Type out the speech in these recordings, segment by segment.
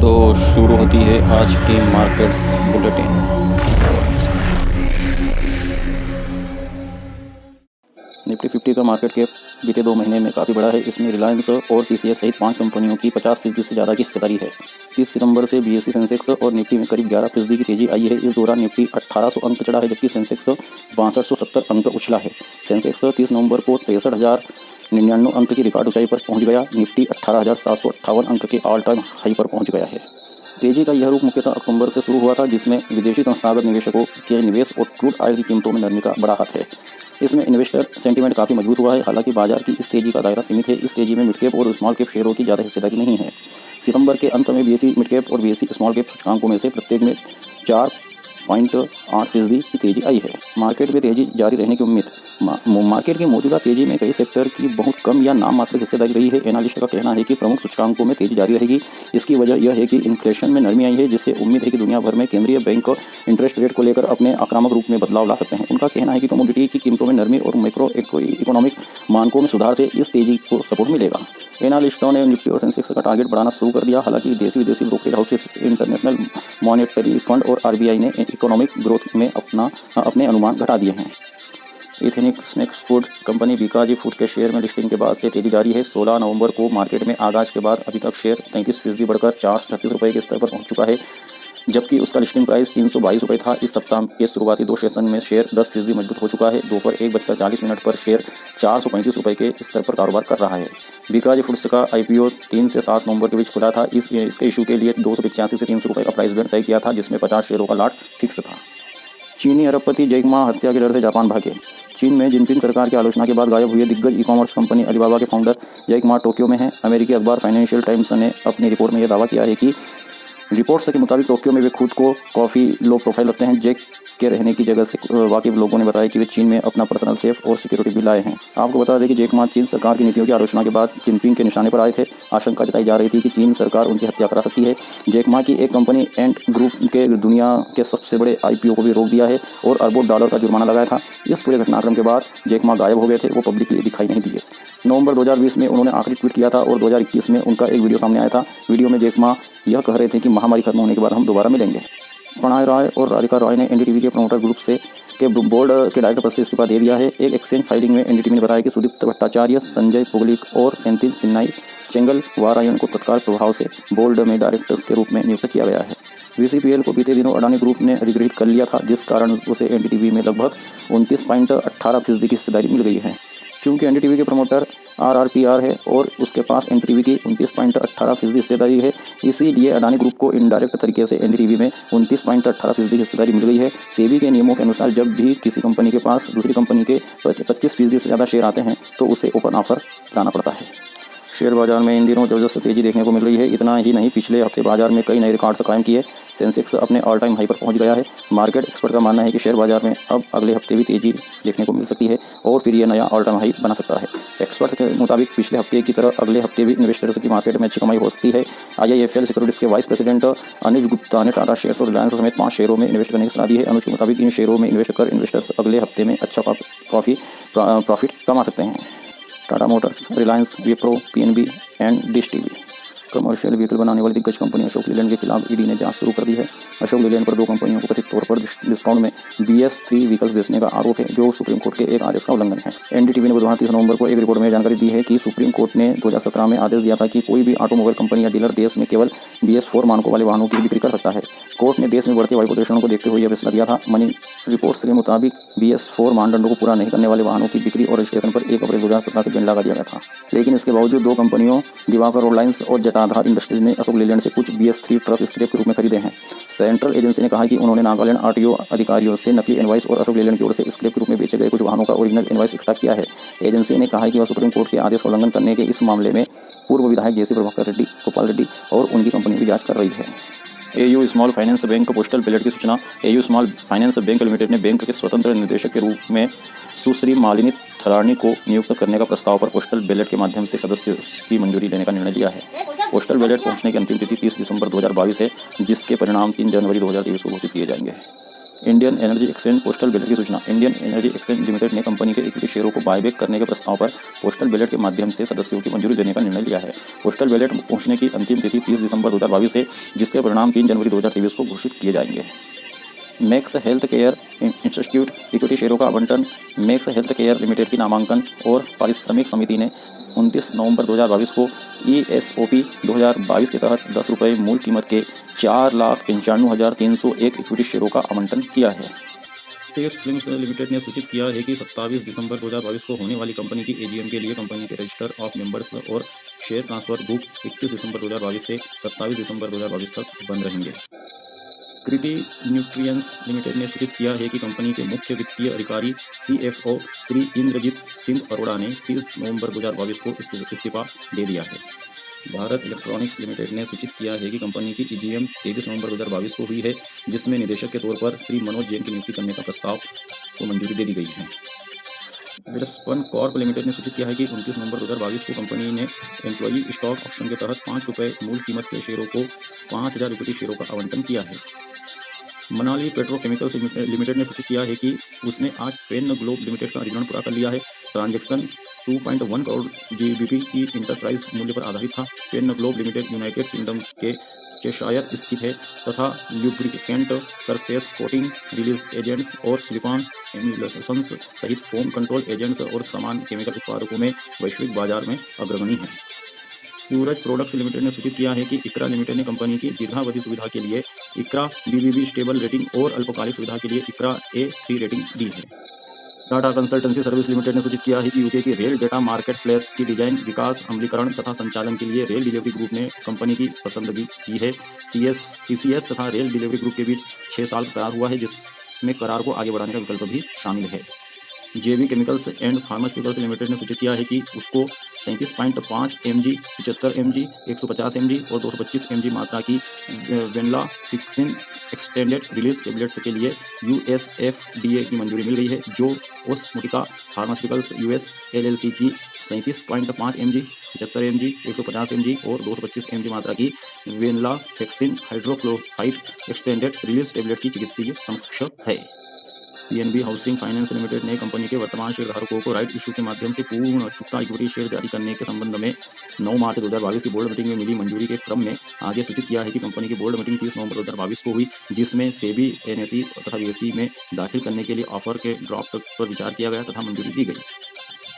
तो शुरू होती है आज की मार्केट्स बुलेटिन। निफ्टी 50 का मार्केट कैप बीते 2 महीने में काफ़ी बढ़ा है। इसमें रिलायंस और टीसीएस सहित 5 कंपनियों की 50% से ज़्यादा की हिस्सेदारी है। 30 सितंबर से बीएसई सेंसेक्स और निफ्टी में करीब 11% की तेजी आई है। इस दौरान निफ्टी 1800 अंक चढ़ा है, जबकि सेंसेक्स 6270 अंक उछला है। सेंसेक्स 30 नवंबर को 63,099 अंक की रिकॉर्ड ऊंचाई पर पहुंच गया। निफ्टी 18,758 अंक के ऑल टाइम हाई पर पहुंच गया है। तेजी का यह रुख मुख्यतः अक्टूबर से शुरू हुआ था, जिसमें विदेशी संस्थागत निवेशकों के निवेश और क्रूड ऑयल की कीमतों में नरमी का बड़ा हाथ है। इसमें इन्वेस्टर सेंटीमेंट काफ़ी मजबूत हुआ है। हालांकि बाजार की इस तेजी का दायरा सीमित है। इस तेजी में मिड कैप और स्मॉल कैप शेयरों की ज़्यादा हिस्सेदारी नहीं है। सितंबर के अंत में बीएसई मिड कैप और बीएसई स्मॉल कैप सूचकांकों में से प्रत्येक में 4.8% की तेजी आई है। मार्केट में तेजी जारी रहने की उम्मीद। मार्केट की मौजूदा तेजी में कई सेक्टर की बहुत कम या नाम मात्र हिस्सेदारी रही है। एनालिस्ट का कहना है कि प्रमुख सूचकांकों में तेजी जारी रहेगी। इसकी वजह यह है कि इन्फ्लेशन में नरमी आई है, जिससे उम्मीद है कि दुनिया भर में केंद्रीय बैंक इंटरेस्ट रेट को लेकर अपने आक्रामक रूप में बदलाव ला सकते हैं। उनका कहना है कि कमोडिटी की कीमतों में नरमी और मैक्रो इकोनॉमिक मानकों में सुधार से इस तेजी को सपोर्ट मिलेगा। एनालिस्टों ने निफ्टी और सेंसेक्स का टारगेट बढ़ाना शुरू कर दिया। हालांकि देशी विदेशी brokerage houses, international monetary fund और आरबीआई ने इकोनॉमिक ग्रोथ में अपने अनुमान घटा दिए हैं। Ethnic snacks food company Bikaji food के शेयर में लिस्टिंग के बाद से तेजी जारी है। 16 नवंबर को मार्केट में आगाज के बाद अभी तक शेयर 33% बढ़कर 436 रुपये के स्तर पर पहुंच चुका है, जबकि उसका लिस्टिंग प्राइस 322 रुपये था। इस सप्ताह के शुरुआती 2 सेशन में शेयर 10% मजबूत हो चुका है। दोपहर 1:40 पर शेयर 435 रुपये के स्तर पर कारोबार कर रहा है। बीकाजी फूड्स का आईपीओ 3 से 7 नवंबर के बीच खुला था। इसके इशू के लिए 285 से 300 रुपये का प्राइस बैंड तय किया था, जिसमें 50 शेयरों का लॉट फिक्स था। चीनी अरबपति जैक मा हत्या के डर से जापान भागे। चीन में जिनपिंग सरकार की आलोचना के बाद गायब हुए दिग्गज ई कॉमर्स कंपनी अलीबाबा के फाउंडर जैक मा टोक्यो में हैं। अमेरिकी अखबार फाइनेंशियल टाइम्स ने अपनी रिपोर्ट में यह दावा किया है कि रिपोर्ट्स के मुताबिक टोक्यो में वे खुद को काफ़ी लो प्रोफाइल रखते हैं। जैक के रहने की जगह से वाकिफ लोगों ने बताया कि वे चीन में अपना पर्सनल सेफ और सिक्योरिटी भी लाए हैं। आपको बता दें कि जैक मा चीन सरकार की नीतियों की आलोचना के बाद जिनपिंग के निशाने पर आए थे। आशंका जताई जा रही थी कि चीन सरकार उनकी हत्या करा सकती है। जैक मा की एक कंपनी एंट ग्रुप के दुनिया के सबसे बड़े आईपीओ को भी रोक दिया है और अरबों डॉलर का जुर्माना लगाया था। इस पूरे घटनाक्रम के बाद जैक मा गायब हो गए थे। वो पब्लिकली दिखाई नहीं दिए। नवंबर 2020 में उन्होंने आखिरी ट्वीट किया था और 2021 में उनका एक वीडियो सामने आया था। वीडियो में जैक मा यह कह रहे थे कि महामारी खत्म होने के बाद हम दोबारा मिलेंगे। प्रणय राय और राधिका रॉय ने एनडीटीवी के प्रमोटर ग्रुप से के बोर्ड के डायरेक्टर पद से इस्तीफा दे दिया है। एक एक्सचेंज फाइलिंग में एनडीटीवी ने बताया कि सुदीप्त भट्टाचार्य, संजय पुगलिक और सेंथिल सिन्नाई चेंगल वारायन को तत्काल प्रभाव से बोर्ड में डायरेक्टर्स के रूप में नियुक्त किया गया है। वीसीपीएल को बीते दिनों अडानी ग्रुप ने अधिग्रहित कर लिया था, जिस कारण उसे एनडीटीवी में लगभग 29.18% की हिस्सेदारी मिल गई है। चूंकि एनडीटीवी के प्रमोटर आरआरपीआर है और उसके पास एनडीटीवी की 29.18% हिस्सेदारी है, इसीलिए अडानी ग्रुप को इनडायरेक्ट तरीके से एनडीटीवी में 29.18% की हिस्सेदारी मिल गई है। सेबी के नियमों के अनुसार जब भी किसी कंपनी के पास दूसरी कंपनी के 25% से ज़्यादा शेयर आते हैं तो उसे ओपन ऑफर लाना पड़ता है। शेयर बाजार में इन दिनों जबरदस्त तेजी देखने को मिल रही है। इतना ही नहीं, पिछले हफ्ते बाजार में कई नए रिकॉर्ड्स कायम किए। सेंसेक्स अपने ऑल टाइम हाई पर पहुंच गया है। मार्केट एक्सपर्ट का मानना है कि शेयर बाजार में अब अगले हफ्ते भी तेजी देखने को मिल सकती है और फिर यह नया ऑल टाइम हाई बना सकता है। एक्सपर्ट्स के मुताबिक पिछले हफ्ते की तरह अगले हफ्ते भी इन्वेस्टर्स की मार्केट में अच्छी कमाई हो सकती है। आईआईएफएल सिक्योरिटीज के वाइस प्रेसिडेंट अनुज गुप्ता ने टाटा शेयर्स और रिलायंस समेत 5 शेयरों में इन्वेस्ट करने की सलाह दी है। अनुज के मुताबिक इन शेयरों में इन्वेस्ट कर इन्वेस्टर्स अगले हफ्ते में अच्छा काफ़ी प्रॉफिट कमा सकते हैं। Tata Motors, Reliance, Wipro, PNB and dish TV. Commercial vehicle बनाने वाली दिग्गज कंपनी अशोक लीलैंड के खिलाफ ईडी ने जांच शुरू कर दी है। अशोक लीलैंड पर 2 कंपनियों को कथित तौर पर डिस्काउंट में BS3 व्हीकल्स बेचने का आरोप है, जो सुप्रीम कोर्ट के एक आदेश का उल्लंघन है। एनडीटीवी ने बुधवार 30 नवंबर को एक रिपोर्ट में जानकारी दी है कि सुप्रीम कोर्ट ने 2017 में आदेश दिया था कि कोई भी ऑटोमोबाइल कंपनी या डीलर देश में केवल BS4 मानकों वाले वाहनों की बिक्री कर सकता है। कोर्ट ने देश में बढ़ते वायु प्रदूषण को देखते हुए यह फैसला दिया था। मनी रिपोर्ट्स के मुताबिक BS4 मानदंडों को पूरा नहीं करने वाले वाहनों की बिक्री और रजिस्ट्रेशन पर 1 अप्रैल 2017 से बैन लगा दिया गया था। लेकिन इसके बावजूद 2 कंपनियों दिवाकर रोडलाइंस और जटाधार इंडस्ट्रीज ने अशोक लीलैंड से कुछ BS3 ट्रक स्क्रैप के रूप में खरीदे हैं। सेंट्रल एजेंसी ने कहा कि उन्होंने नागालैंड आरटीओ अधिकारियों से नकली इनवॉइस और अशोक लीलैंड की ओर से स्क्रैप के रूप में बेचे गए कुछ वाहनों का ओरिजिनल इनवॉइस इकट्ठा किया है। एजेंसी ने कहा कि वह सुप्रीम कोर्ट के आदेश का उल्लंघन करने के इस मामले में पूर्व विधायक जेसी प्रभाकर रेड्डी, गोपाल रेड्डी और उनकी कंपनी की जांच कर रही है। AU small finance bank postal ballot की सूचना। AU small finance bank limited ने बैंक के स्वतंत्र निदेशक के रूप में सुश्री मालिनी थरानी को नियुक्त करने का प्रस्ताव पर पोस्टल बैलेट के माध्यम से सदस्य की मंजूरी लेने का निर्णय लिया है। पोस्टल बैलेट पहुंचने की अंतिम तिथि 30 दिसंबर 2022 है, जिसके परिणाम 3 जनवरी 2023 को घोषित किए जाएंगे। Indian energy exchange postal ballot की सूचना। इंडियन एनर्जी एक्सचेंज लिमिटेड ने कंपनी के इक्विटी शेयरों को बायबैक करने के प्रस्ताव पर पोस्टल बैलेट के माध्यम से सदस्यों की मंजूरी देने का निर्णय लिया है। पोस्टल बैलेट पहुंचने की अंतिम तिथि 30 दिसंबर 2022 है, जिसके परिणाम 3 जनवरी 2023 को घोषित किए जाएंगे। Max health care institute equity शेयरों का आवंटन। मैक्स हेल्थ केयर लिमिटेड की नामांकन और पारिश्रमिक समिति ने 29 नवंबर 2022 को ESOP 2022 के तहत ₹10 मूल कीमत के 4,95,301 इक्विटी शेयरों का आवंटन किया है। टेक्स फिल्म्स लिमिटेड ने सूचित किया है कि 27 दिसंबर 2022 को होने वाली कंपनी की AGM के लिए कंपनी के रजिस्टर ऑफ मेंबर्स और शेयर ट्रांसफर बुक 21 दिसंबर 2022 से 27 दिसंबर 2022 तक बंद रहेंगे। कृति न्यूट्रिएंट्स लिमिटेड ने सूचित किया है कि कंपनी के मुख्य वित्तीय अधिकारी CFO श्री इंद्रजीत सिंह अरोड़ा ने 30 नवंबर 2022 को इस्तीफा दे दिया है। भारत इलेक्ट्रॉनिक्स लिमिटेड ने सूचित किया है कि कंपनी की EGM 23 नवंबर 2022 को हुई है, जिसमें निदेशक के तौर पर श्री मनोज जैन की नियुक्ति करने का प्रस्ताव को मंजूरी दे दी गई है। वेलस्पन कॉर्प लिमिटेड ने सूचित किया है कि 29 नवंबर 2022 को कंपनी ने एम्प्लॉई स्टॉक ऑप्शन के तहत ₹5 मूल कीमत के शेयरों को 5,000 इक्विटी शेयरों का आवंटन किया है। मनाली पेट्रोकेमिकल्स लिमिटेड ने सूचित किया है कि उसने आज पेन ग्लोब लिमिटेड का अधिग्रहण पूरा कर लिया है। ट्रांजैक्शन 2.1 करोड़ GBP की इंटरप्राइज मूल्य पर आधारित था। Pen Globe limited United Kingdom के चेशायर स्थित है तथा lubricant, surface coating, release agents और सिलिकॉन एमिल्सन्स सहित फोम कंट्रोल एजेंट्स और समान केमिकल उत्पादकों में वैश्विक बाजार में अग्रगणी है। सूरज प्रोडक्ट्स लिमिटेड ने सूचित किया है कि इक्रा लिमिटेड ने कंपनी की दीर्घावधि सुविधा के लिए इक्रा BBB स्टेबल रेटिंग और अल्पकालिक सुविधा के लिए इक्रा A3 रेटिंग दी है। टाटा कंसल्टेंसी सर्विस लिमिटेड ने सूचित किया है कि यूके की रेल डेटा मार्केट प्लेस की डिजाइन, विकास, अमलीकरण तथा संचालन के लिए रेल डिलीवरी ग्रुप ने कंपनी की पसंदगी की है। TCS तथा रेल डिलीवरी ग्रुप के बीच 6 साल का करार हुआ है, जिसमें करार को आगे बढ़ाने का विकल्प भी शामिल है। JB chemicals and pharmaceuticals limited ने सूचित किया है कि उसको 37.5 mg, 75 mg, 150 mg और 225 mg मात्रा की वेनलाफिक्सिन एक्सटेंडेड रिलीज टेबलेट्स के लिए US FDA की मंजूरी मिल गई है, जो ओस्मोटिका फार्मास्यूटिकल्स US LLC की 37.5 mg, 75 mg, 150 mg और 225 mg मात्रा की वेनलाफिक्सिन हाइड्रोक्लोराइड एक्सटेंडेड रिलीज टेबलेट की चिकित्सीय समकक्ष है। PNB हाउसिंग फाइनेंस लिमिटेड ने कंपनी के वर्तमान शेयरधारकों को राइट इशू के माध्यम से पूर्ण चुकता इक्विटी शेयर जारी करने के संबंध में 9 मार्च 2022 की बोर्ड मीटिंग में मिली मंजूरी के क्रम में आगे सूचित किया है कि कंपनी की बोर्ड मीटिंग 30 नवंबर 2022 को हुई, जिसमें सेबी, NSE तथा BSE में दाखिल करने के लिए ऑफर के ड्राफ्ट पर विचार किया गया तथा मंजूरी दी गई।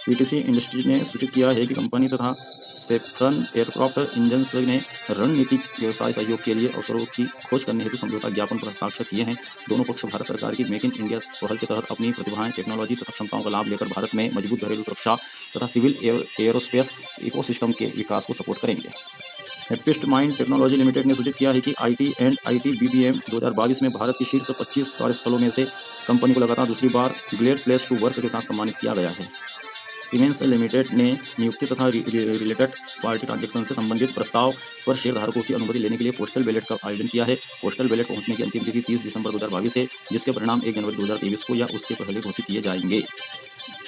PTC इंडस्ट्रीज ने सूचित किया है कि कंपनी तथा सेफ्रन एयरक्राफ्ट इंजन्स ने रणनीतिक व्यवसाय सहयोग के लिए अवसरों की खोज करने हेतु समझौता ज्ञापन पर हस्ताक्षर किए हैं। दोनों पक्ष भारत सरकार की मेक इन इंडिया पहल के तहत अपनी प्रतिभाएं, टेक्नोलॉजी तथा क्षमताओं का लाभ लेकर भारत में मजबूत घरेलू सुरक्षा तथा सिविल एयरोस्पेस इकोसिस्टम के विकास को सपोर्ट करेंगे। हैप्पीस्ट माइंड टेक्नोलॉजी लिमिटेड ने सूचित किया है कि IT एंड IT BPM 2022 में भारत की शीर्ष 25 कार्यस्थलों में से कंपनी को लगातार दूसरी बार ग्रेट प्लेस टू वर्क के साथ सम्मानित किया गया है। सीमेंस लिमिटेड ने नियुक्ति तथा रिलेटेड पार्टी ट्रांजैक्शन से संबंधित प्रस्ताव पर शेयरधारकों की अनुमति लेने के लिए पोस्टल बैलेट का आयोजन किया है। पोस्टल बैलेट पहुंचने की अंतिम तिथि 30 दिसंबर 2022 है, जिसके परिणाम 1 जनवरी 2023 को या उसके पहले घोषित किए जाएंगे।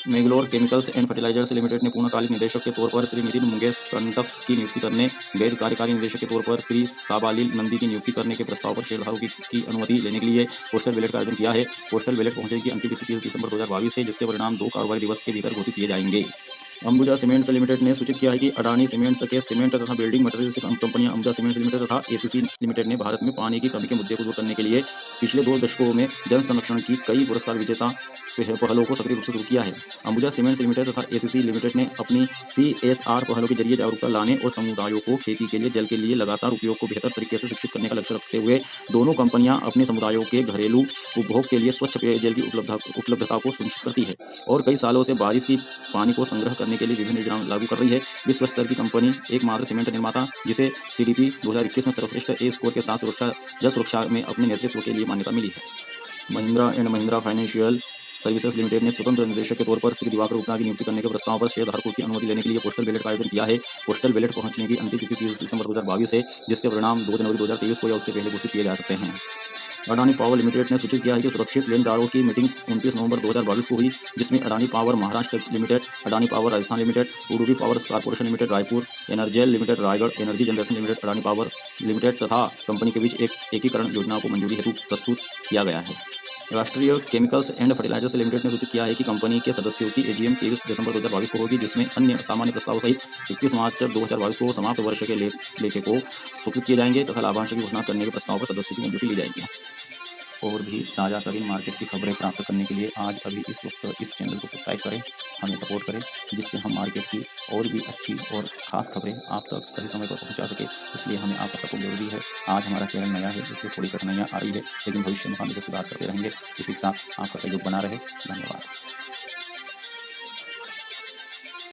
Mangalore chemicals and fertilisers limited ने पूर्णकालिक निदेशक के तौर पर श्री नितिन मुंगेश कंटक की नियुक्ति करने, गैर कार्यकारी निदेशक के तौर पर श्री साबालिल नंदी की नियुक्ति करने के प्रस्ताव पर शेयरधारकों की अनुमति लेने के लिए पोस्टल बैलेट का आयोजन किया है। पोस्टल बैलेट पहुंचने की अंतिम तिथि 30 दिसंबर 2022 है, जिसके परिणाम 2 कारोबारी दिवस के भीतर घोषित किए जाएंगे। अंबुजा सीमेंट्स लिमिटेड ने सूचित किया है कि अडानी सीमेंट्स के सीमेंट तथा बिल्डिंग मटेरियल्स कंपनियां अंबुजा सीमेंट्स लिमिटेड तथा ACC लिमिटेड ने भारत में पानी की कमी के मुद्दे को दूर करने के लिए पिछले 2 दशकों में जल संरक्षण की कई पुरस्कार विजेता पहलों को सक्रिय रूप से शुरू किया है। अंबुजा सीमेंट्स लिमिटेड तथा ACC लिमिटेड ने अपनी CSR पहलों के जरिए जागरूकता लाने और समुदायों को खेती के लिए जल के लिए लगातार उपयोग को बेहतर तरीके से शिक्षित करने का लक्ष्य रखते हुए दोनों कंपनियां अपने समुदायों के घरेलू उपभोग के लिए स्वच्छ पेयजल की उपलब्धता को सुनिश्चित करती है और कई सालों से बारिश की पानी को संग्रह करने के लिए विभिन्न योजनाएं लागू कर रही है। विश्व स्तर की कंपनी एकमात्र सीमेंट निर्माता जिसे CDP 2021 में सर्वश्रेष्ठ A स्कोर के साथ जल सुरक्षा में अपने नेतृत्व के लिए मान्यता मिली है। Mahindra and Mahindra financial services limited ने स्वतंत्र निदेशक के तौर पर श्री दिवाकर गुप्ता की नियुक्ति करने के प्रस्ताव पर शेयरधारकों की अनुमति लेने के लिए पोस्टल बैलेट का आयोजन किया है। पोस्टल बैलेट पहुंचने की अंतिम तिथि 30 दिसंबर 2022 है, जिसके परिणाम 2 जनवरी 2023 को या उससे पहले घोषित किए जा सकते हैं। अडानी पावर लिमिटेड ने सूचित किया है कि सुरक्षित लेनदारों की मीटिंग 29 नवंबर 2022 को हुई, जिसमें Adani power Maharashtra limited, Adani power Rajasthan limited, Udupi power corporation limited Raipur, एनर्जेल limited Raigarh, energy generation limited, Adani power limited तथा कंपनी के बीच एक एकीकरण योजना को मंजूरी हेतु प्रस्तुत किया गया है। राष्ट्रीय केमिकल्स एंड फर्टिलाइजर्स लिमिटेड ने सूचित किया है कि कंपनी के सदस्यों की एजीएम 23 दिसंबर 2022 को होगी, जिसमें अन्य सामान्य प्रस्ताव सहित 31 मार्च 2022 को समाप्त वर्ष के लेखे को स्वीकृत किए जाएंगे तथा लाभांश की घोषणा करने के प्रस्ताव पर सदस्यों की मंजूरी ली जाएगी। और भी ताज़ा तरीन मार्केट की खबरें प्राप्त करने के लिए आज अभी इस वक्त इस चैनल को सब्सक्राइब करें, हमें सपोर्ट करें, जिससे हम मार्केट की और भी अच्छी और ख़ास खबरें आप तक सही समय पर पहुंचा सके। इसलिए हमें आपका सपोर्ट जरूरी है। आज हमारा चैनल नया है, इसलिए थोड़ी कठिनाइयाँ आ रही है, लेकिन भविष्य में हम इसे सुधार करते रहेंगे। इसी के साथ आपका सहयोग बना रहे। धन्यवाद।